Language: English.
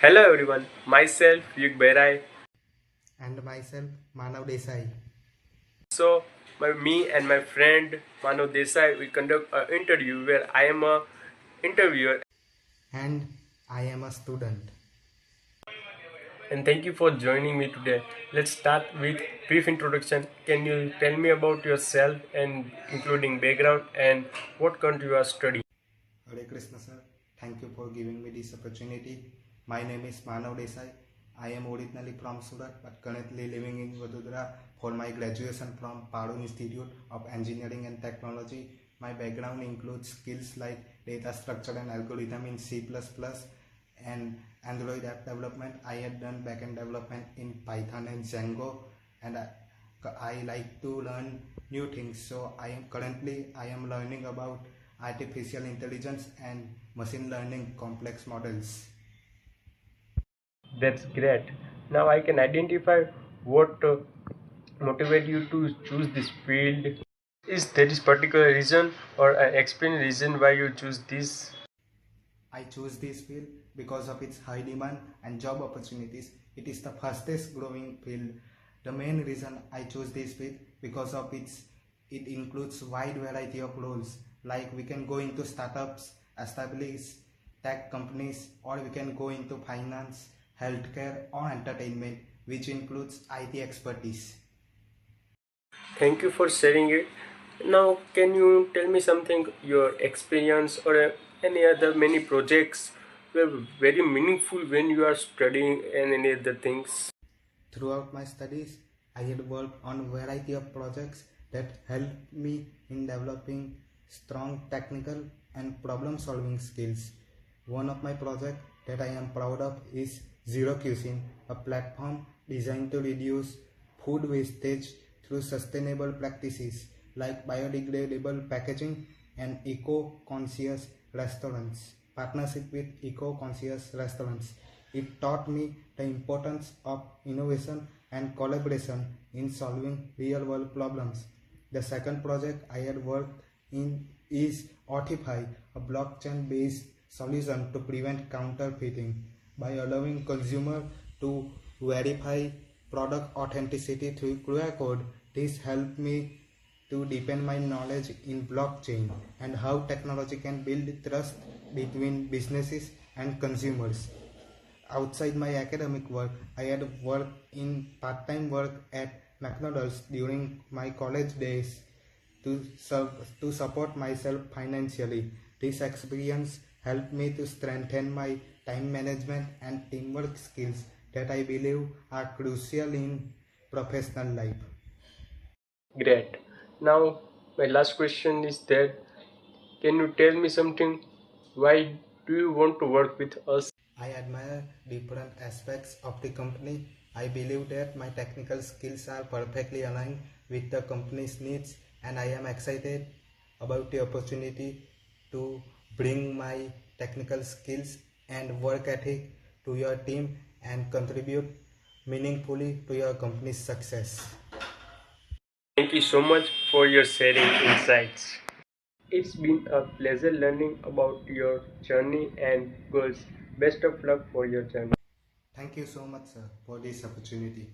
Hello everyone, myself Yug Berai. and myself, Manav Desai. So, me and my friend Manav Desai, we conduct an interview where I am a interviewer. And I am a student. And thank you for joining me today. Let's start with brief introduction. Can you tell me about yourself and including background and what country you are studying? Hare Krishna sir, thank you for giving me this opportunity. My name is Manav Desai. I am originally from Surat but currently living in Vadodara for my graduation from Padon Institute of Engineering and Technology. My background includes skills like data structure and algorithm in C++ and Android app development. I had done backend development in Python and Django, and I like to learn new things. So I am learning about artificial intelligence and machine learning complex models. That's great. Now I can identify what motivated you to choose this field. Is there is particular reason or an explain reason why you choose this? I choose this field because of its high demand and job opportunities. It is the fastest growing field. The main reason I choose this field because of it includes wide variety of roles. Like we can go into startups, establish tech companies, or we can go into finance, healthcare, or entertainment, which includes IT expertise. Thank you for sharing it. Now, can you tell me something, your experience or any other many projects were very meaningful when you are studying and any other things? Throughout my studies, I had worked on a variety of projects that helped me in developing strong technical and problem solving skills. One of my projects that I am proud of is Zero Cuisine, a platform designed to reduce food wastage through sustainable practices like biodegradable packaging and eco-conscious restaurants. Partnership with eco-conscious restaurants. It taught me the importance of innovation and collaboration in solving real-world problems. The second project I had worked in is Authify, a blockchain-based solution to prevent counterfeiting by allowing consumers to verify product authenticity through QR code. This helped me to deepen my knowledge in blockchain and how technology can build trust between businesses and consumers. Outside my academic work, I had worked in part-time work at McDonald's during my college days to support myself financially. This experience helped me to strengthen my time management and teamwork skills that I believe are crucial in professional life. Great. Now, my last question is that can you tell me something? Why do you want to work with us? I admire different aspects of the company. I believe that my technical skills are perfectly aligned with the company's needs, and I am excited about the opportunity to bring my technical skills and work ethic to your team and contribute meaningfully to your company's success. Thank you so much for your sharing insights. It's been a pleasure learning about your journey and goals. Best of luck for your journey. Thank you so much, sir, for this opportunity.